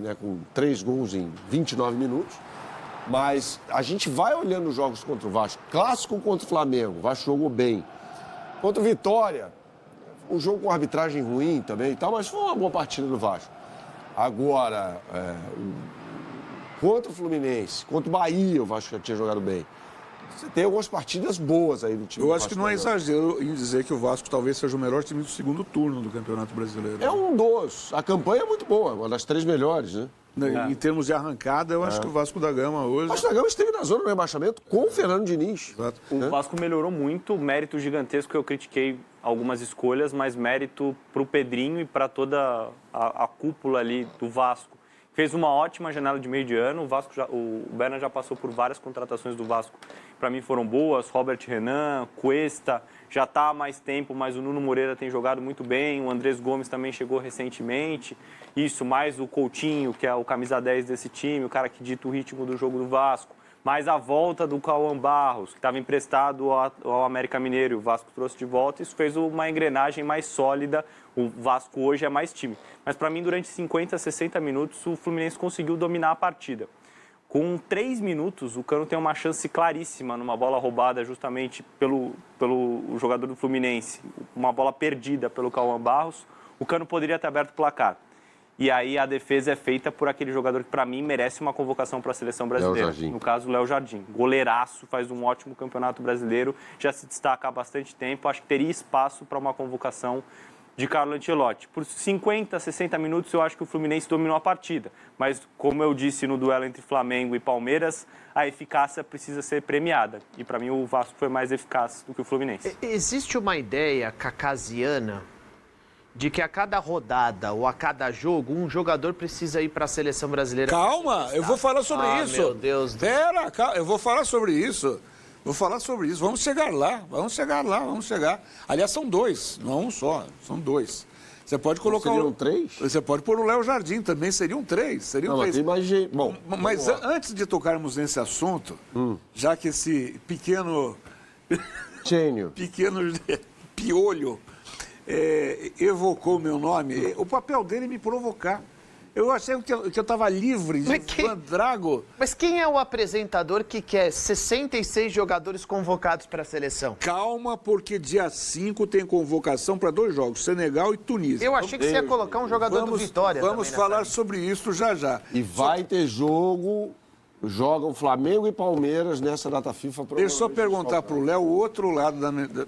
né, com 3 gols em 29 minutos. Mas a gente vai olhando os jogos contra o Vasco. Clássico contra o Flamengo, o Vasco jogou bem. Contra o Vitória, um jogo com arbitragem ruim também e tal, mas foi uma boa partida do Vasco. Agora, contra o Fluminense, contra o Bahia, o Vasco já tinha jogado bem. Você tem algumas partidas boas aí do time. Eu acho que não é exagero em dizer que o Vasco talvez seja o melhor time do segundo turno do Campeonato Brasileiro. É um dos. A campanha é muito boa, uma das 3 melhores, né? Em termos de arrancada, eu acho que o Vasco da Gama hoje... O Vasco da Gama esteve na zona do rebaixamento com o Fernando Diniz. Exato. O Vasco melhorou muito, mérito gigantesco que eu critiquei algumas escolhas, mas mérito para o Pedrinho e para toda a cúpula ali do Vasco. Fez uma ótima janela de meio de ano, o Berna já passou por várias contratações do Vasco. Para mim foram boas, Robert Renan, Cuesta, já está há mais tempo, mas o Nuno Moreira tem jogado muito bem, o Andrés Gomes também chegou recentemente. Isso, mais o Coutinho, que é o camisa 10 desse time, o cara que dita o ritmo do jogo do Vasco. Mais a volta do Cauã Barros, que estava emprestado ao América Mineiro, e o Vasco trouxe de volta. Isso fez uma engrenagem mais sólida. O Vasco hoje é mais time. Mas para mim, durante 50, 60 minutos, o Fluminense conseguiu dominar a partida. Com 3 minutos, o Cano tem uma chance claríssima numa bola roubada justamente pelo jogador do Fluminense. Uma bola perdida pelo Cauã Barros. O Cano poderia ter aberto o placar. E aí a defesa é feita por aquele jogador que, para mim, merece uma convocação para a seleção brasileira. No caso, o Léo Jardim. Goleiraço, faz um ótimo campeonato brasileiro, já se destaca há bastante tempo. Acho que teria espaço para uma convocação de Carlo Ancelotti. Por 50, 60 minutos, eu acho que o Fluminense dominou a partida. Mas, como eu disse no duelo entre Flamengo e Palmeiras, a eficácia precisa ser premiada. E, para mim, o Vasco foi mais eficaz do que o Fluminense. Existe uma ideia cacasiana de que a cada rodada ou a cada jogo, um jogador precisa ir para a seleção brasileira. Calma, eu vou falar sobre isso. Meu Deus. Pera, calma, eu vou falar sobre isso. Vamos chegar lá. Aliás, são 2, não é um só, são 2. Você pode colocar... Seriam 3? Você pode pôr o Léo Jardim também, seriam 3. Não, mas tem mais gente. Bom, mas antes de tocarmos nesse assunto, já que esse pequeno piolho evocou meu nome, o papel dele é me provocar. Eu achei que eu estava livre de Vandrago. Mas quem é o apresentador que quer 66 jogadores convocados para a seleção? Calma, porque dia 5 tem convocação para 2 jogos, Senegal e Tunísia. Eu achei que você ia colocar um jogador do Vitória. Vamos falar sobre isso já já. E vai ter jogo, jogam Flamengo e Palmeiras nessa data FIFA. Deixa eu só perguntar para o Léo o outro lado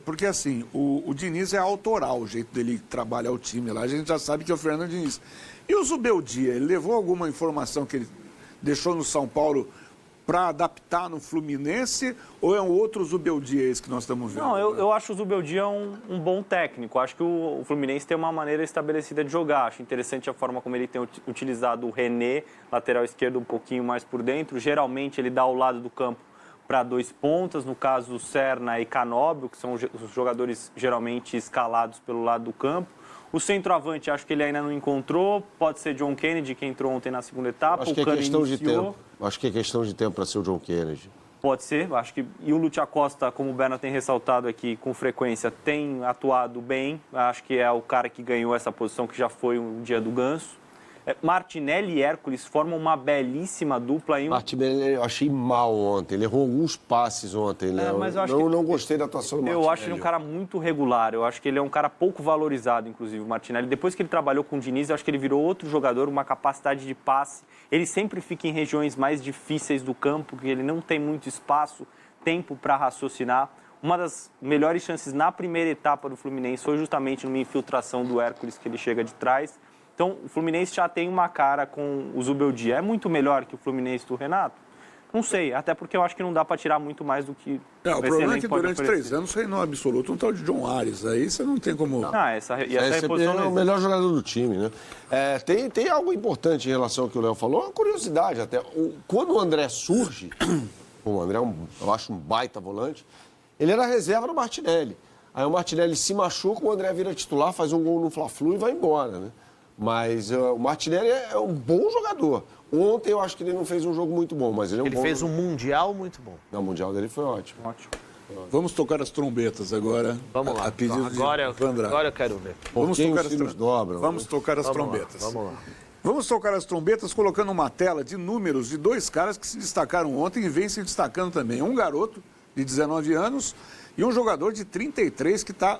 porque assim, o Diniz é autoral, o jeito dele trabalhar o time lá, a gente já sabe que é o Fernando Diniz. E o Zubeldia, ele levou alguma informação que ele deixou no São Paulo para adaptar no Fluminense, ou é um outro Zubeldia esse que nós estamos vendo? Não, eu acho o Zubeldia um bom técnico. Acho que o Fluminense tem uma maneira estabelecida de jogar. Acho interessante a forma como ele tem utilizado o René, lateral esquerdo, um pouquinho mais por dentro. Geralmente ele dá ao lado do campo para 2 pontas, no caso o Serna e Canóbio, que são os jogadores geralmente escalados pelo lado do campo. O centroavante, acho que ele ainda não encontrou. Pode ser John Kennedy, que entrou ontem na segunda etapa. Acho que é questão de tempo. Acho que é questão de tempo para ser o John Kennedy. Pode ser, acho que... E o Lúcio Acosta, como o Berna tem ressaltado aqui com frequência, tem atuado bem. Acho que é o cara que ganhou essa posição, que já foi um dia do Ganso. Martinelli e Hércules formam uma belíssima dupla. Martinelli eu achei mal ontem, ele errou alguns passes ontem, né? Mas eu acho não gostei da atuação do Martinelli. Eu acho ele um cara muito regular, eu acho que ele é um cara pouco valorizado, inclusive, o Martinelli. Depois que ele trabalhou com o Diniz, eu acho que ele virou outro jogador, uma capacidade de passe. Ele sempre fica em regiões mais difíceis do campo, porque ele não tem muito espaço, tempo para raciocinar. Uma das melhores chances na primeira etapa do Fluminense foi justamente numa infiltração do Hércules, que ele chega de trás. Então, o Fluminense já tem uma cara com o Zubeldia. É muito melhor que o Fluminense do Renato? Não sei, até porque eu acho que não dá para tirar muito mais do que... O problema é que durante 3 anos reinou absoluto um tal de John Ares. Aí você não tem como... Essa reposição é o melhor jogador do time, né? Tem algo importante em relação ao que o Léo falou, uma curiosidade até. Quando o André surge, o André eu acho um baita volante, ele era reserva do Martinelli. Aí o Martinelli se machuca, o André vira titular, faz um gol no Fla-Flu e vai embora, né? Mas o Martinelli é um bom jogador. Ontem eu acho que ele não fez um jogo muito bom, mas ele é um bom jogador. Ele fez um Mundial muito bom. Não, o Mundial dele foi ótimo. Vamos tocar as trombetas agora. Vamos lá. Agora eu quero ver. Vamos tocar as dobram. Vamos tocar as trombetas. Vamos lá. Vamos tocar as trombetas colocando uma tela de números de 2 caras que se destacaram ontem e vem se destacando também. Um garoto de 19 anos e um jogador de 33 que está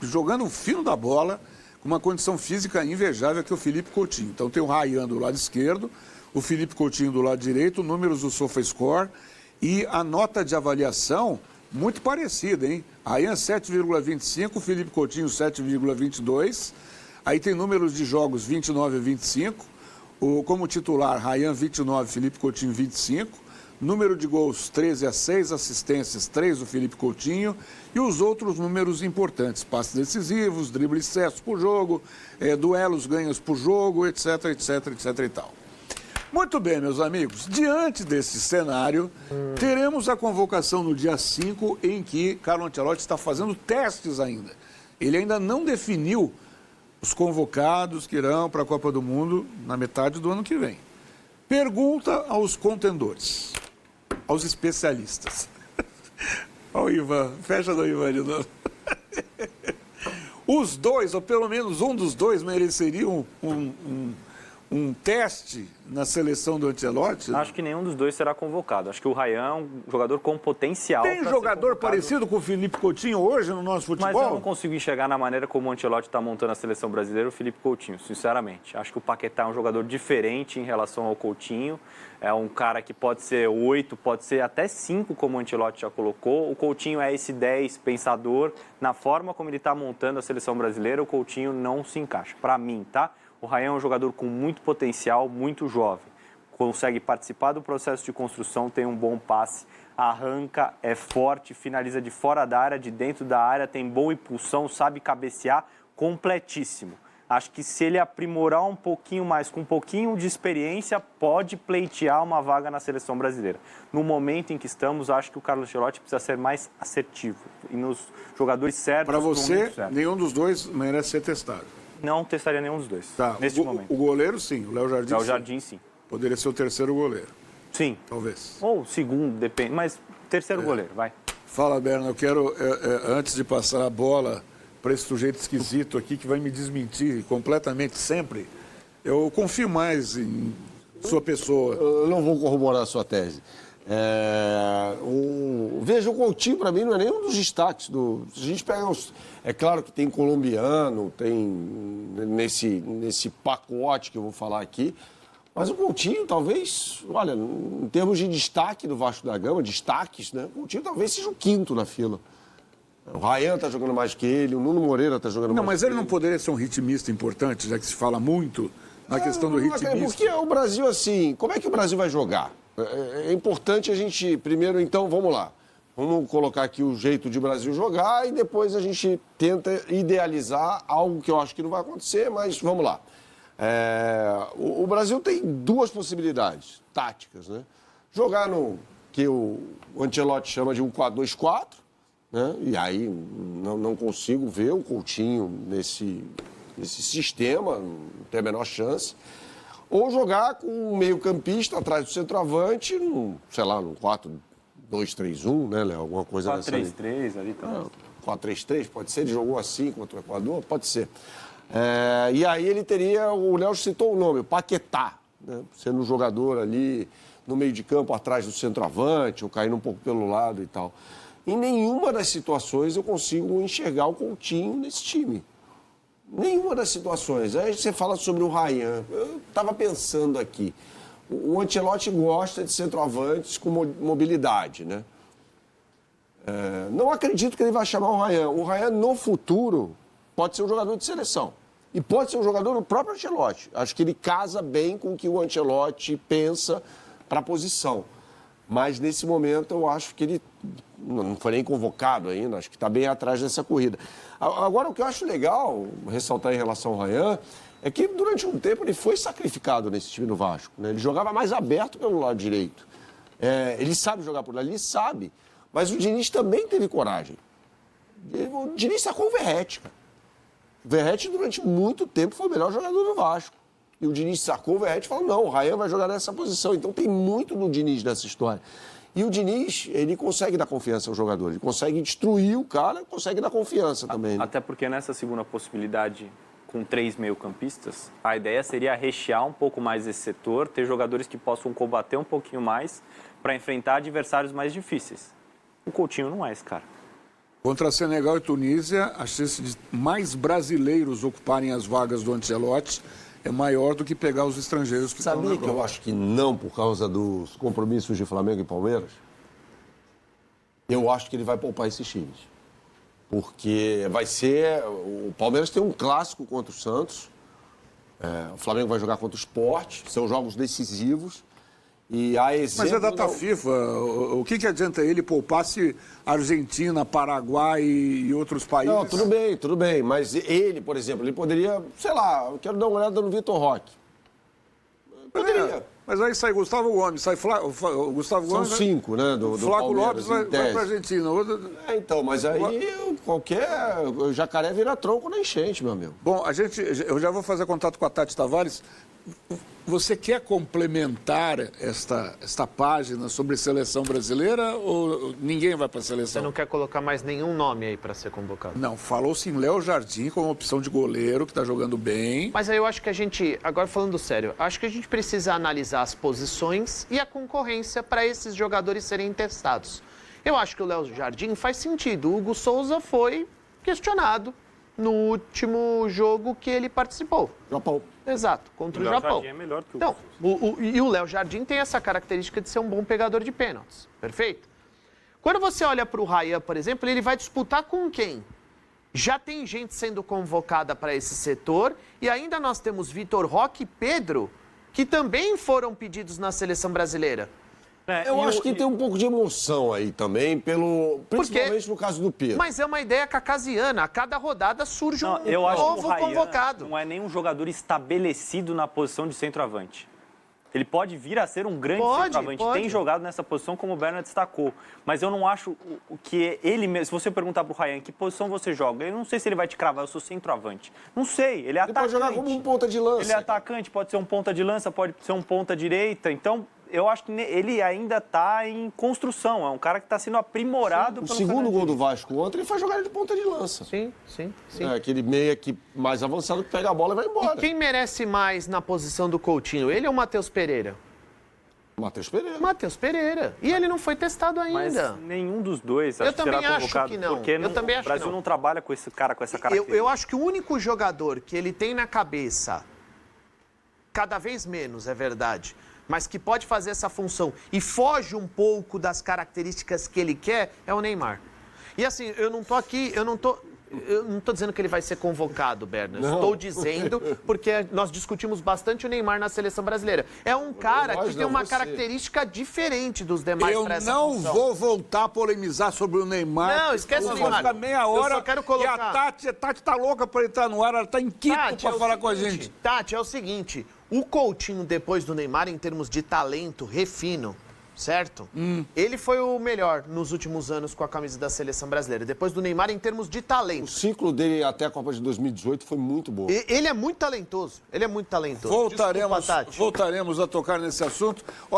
jogando o fino da bola com uma condição física invejável, que é o Felipe Coutinho. Então tem o Rayan do lado esquerdo, o Felipe Coutinho do lado direito, números do SofaScore e a nota de avaliação muito parecida, hein? Rayan 7,25, Felipe Coutinho 7,22. Aí tem números de jogos 29 a 25. Como titular, Rayan 29, Felipe Coutinho 25. Número de gols 13 a 6, assistências 3 do Felipe Coutinho. E os outros números importantes, passes decisivos, dribles certos por jogo, duelos ganhos por jogo, etc, etc, etc e tal. Muito bem, meus amigos. Diante desse cenário, teremos a convocação no dia 5, em que Carlo Ancelotti está fazendo testes ainda. Ele ainda não definiu os convocados que irão para a Copa do Mundo na metade do ano que vem. Pergunta aos contendores, aos especialistas. Olha o Ivan, fecha do Ivan de novo. Os dois, ou pelo menos um dos dois, mereceria um teste na seleção do Ancelotti? Acho que nenhum dos dois será convocado. Acho que o Rayan é um jogador com potencial. Tem jogador parecido com o Felipe Coutinho hoje no nosso futebol? Mas eu não consigo enxergar na maneira como o Ancelotti está montando a seleção brasileira o Felipe Coutinho, sinceramente. Acho que o Paquetá é um jogador diferente em relação ao Coutinho. É um cara que pode ser 8, pode ser até 5, como o Ancelotti já colocou. O Coutinho é esse 10 pensador. Na forma como ele está montando a seleção brasileira, o Coutinho não se encaixa. Para mim, tá? O Rayan é um jogador com muito potencial, muito jovem. Consegue participar do processo de construção, tem um bom passe, arranca, é forte, finaliza de fora da área, de dentro da área, tem boa impulsão, sabe cabecear, completíssimo. Acho que se ele aprimorar um pouquinho mais, com um pouquinho de experiência, pode pleitear uma vaga na seleção brasileira. No momento em que estamos, acho que o Carlo Ancelotti precisa ser mais assertivo e nos jogadores certos. Para você, nenhum dos dois merece ser testado? Não testaria nenhum dos dois, tá, neste momento. O goleiro, sim. O Léo Jardim, Léo Jardim, sim. Poderia ser o terceiro goleiro. Sim. Talvez. Ou segundo, depende. Mas terceiro goleiro, vai. Fala, Berna. Eu quero, antes de passar a bola para esse sujeito esquisito aqui, que vai me desmentir completamente sempre, eu confio mais em sua pessoa. Eu não vou corroborar a sua tese. Veja, o Coutinho, para mim, não é nenhum dos destaques. Se a gente pega é claro que tem colombiano, tem nesse pacote que eu vou falar aqui, mas o Coutinho talvez, olha, em termos de destaque do Vasco da Gama, destaques, né? O Coutinho talvez seja o 5º na fila. O Rayan está jogando mais que ele, o Nuno Moreira está jogando mais que ele. Não, mas ele não poderia ser um ritmista importante, já que se fala muito na questão do ritmista. Porque o Brasil, assim, como é que o Brasil vai jogar? É importante a gente, primeiro, então, vamos lá. Vamos colocar aqui o jeito de o Brasil jogar e depois a gente tenta idealizar algo que eu acho que não vai acontecer, mas vamos lá. O Brasil tem 2 possibilidades táticas, né? Jogar no que o Ancelotti chama de um 4-2-4, né? E aí não consigo ver o Coutinho nesse sistema, não tem a menor chance. Ou jogar com um meio-campista atrás do centroavante, sei lá, no 4-2-3-1, né, Léo? Alguma coisa nessa linha. 4-3-3 ali também. 4-3-3, pode ser? Ele jogou assim contra o Equador? Pode ser. E aí ele teria, o Léo citou o nome, o Paquetá, né, sendo um jogador ali no meio de campo, atrás do centroavante, ou caindo um pouco pelo lado e tal. Em nenhuma das situações eu consigo enxergar o Coutinho nesse time. Nenhuma das situações. Aí você fala sobre o Rayan. Eu estava pensando aqui. O Ancelotti gosta de centroavantes com mobilidade, né? Não acredito que ele vai chamar o Rayan. O Rayan, no futuro, pode ser um jogador de seleção. E pode ser um jogador do próprio Ancelotti. Acho que ele casa bem com o que o Ancelotti pensa para a posição. Mas, nesse momento, eu acho que ele não foi nem convocado ainda. Acho que está bem atrás dessa corrida. Agora, o que eu acho legal ressaltar em relação ao Rayan é que, durante um tempo, ele foi sacrificado nesse time do Vasco, né? Ele jogava mais aberto pelo lado direito. Ele sabe jogar por ali, ele sabe. Mas o Diniz também teve coragem. O Diniz sacou o Verratti, cara. O Verratti, durante muito tempo, foi o melhor jogador do Vasco. E o Diniz sacou o Verratti e falou, não, o Rayan vai jogar nessa posição. Então tem muito do Diniz nessa história. E o Diniz, ele consegue dar confiança ao jogador. Ele consegue destruir o cara, consegue dar confiança também. Né? Até porque nessa segunda possibilidade, com 3 meio-campistas, a ideia seria rechear um pouco mais esse setor, ter jogadores que possam combater um pouquinho mais para enfrentar adversários mais difíceis. O Coutinho não é esse cara. Contra Senegal e Tunísia, a chance de mais brasileiros ocuparem as vagas do Ancelotti é maior do que pegar os estrangeiros que estão Sabia na que eu Europa. acho que não por causa dos compromissos de Flamengo e Palmeiras? Eu acho que ele vai poupar esses times. Porque vai ser... O Palmeiras tem um clássico contra o Santos. O Flamengo vai jogar contra o Sport. São jogos decisivos. E a exemplo... Mas é data FIFA. O que adianta ele poupar se Argentina, Paraguai e outros países... Não, tudo bem. Mas ele, por exemplo, ele poderia... Sei lá, eu quero dar uma olhada no Vitor Roque. Poderia. Mas aí sai Gustavo Gomes, sai Gustavo São Gomes... 5, né, do Flávio Palmeiras, Lopes vai em tese. para a Argentina. Então, mas aí qualquer jacaré vira tronco na enchente, meu amigo. Bom, eu já vou fazer contato com a Tati Tavares. Você quer complementar esta página sobre seleção brasileira ou ninguém vai para a Você seleção? não quer colocar mais nenhum nome aí para ser convocado? Não, falou-se em Léo Jardim como opção de goleiro, que está jogando bem. Mas aí eu acho que a gente, agora falando sério, acho que a gente precisa analisar as posições e a concorrência para esses jogadores serem testados. Eu acho que o Léo Jardim faz sentido. O Hugo Souza foi questionado no último jogo que ele participou. Japão. Exato, contra o Léo Japão. Jardim é melhor que o Então, e o Léo Jardim tem essa característica de ser um bom pegador de pênaltis. Perfeito? Quando você olha para o Ryan, por exemplo, ele vai disputar com quem? Já tem gente sendo convocada para esse setor e ainda nós temos Vitor Roque e Pedro, que também foram pedidos na seleção brasileira. Eu acho que tem um pouco de emoção aí também, principalmente no caso do Pedro. Mas é uma ideia cacasiana. A cada rodada surge um eu acho novo que o Ryan convocado. não é nenhum jogador estabelecido na posição de centroavante. Ele pode vir a ser um grande centroavante. Pode. Tem jogado nessa posição, como o Bernard destacou. Mas eu não acho que ele mesmo... Se você perguntar pro Ryan que posição você joga, eu não sei se ele vai te cravar, eu sou centroavante. Não sei, ele é atacante. Ele pode jogar como um ponta de lança. Ele é atacante, pode ser um ponta de lança, pode ser um ponta direita. Então, eu acho que ele ainda está em construção. É um cara que está sendo aprimorado O pelo segundo gol do Fernandinho. Vasco ontem, ele foi jogar de ponta de lança. Sim. É aquele meia que mais avançado que pega a bola e vai embora. E quem merece mais na posição do Coutinho? Ele ou o Matheus Pereira? Matheus Pereira. Matheus Pereira. E ele não foi testado Mas ainda. nenhum dos dois Eu acho que será também acho convocado. que não. Porque Eu também acho o Brasil que não. não trabalha com esse cara, com essa característica. Eu acho que o único jogador que ele tem na cabeça, cada vez menos, é verdade, mas que pode fazer essa função e foge um pouco das características que ele quer, é o Neymar. E assim, eu não tô dizendo que ele vai ser convocado, Bernard. Estou dizendo porque nós discutimos bastante o Neymar na seleção brasileira. É um cara que tem uma característica diferente dos demais Eu para essa não função. vou voltar a polemizar sobre o Neymar. Não, esquece o Vou Neymar. ficar meia Eu hora só quero colocar- e a Tati tá louca para entrar no ar, ela tá em Quito Tati, para é o falar com a seguinte, gente. Tati, é o seguinte, o Coutinho depois do Neymar, em termos de talento, refino, certo? Ele foi o melhor nos últimos anos com a camisa da seleção brasileira. Depois do Neymar, em termos de O talento. ciclo dele até a Copa de 2018 foi muito bom. Ele é muito talentoso. Desculpa, Tati. Voltaremos a tocar nesse assunto.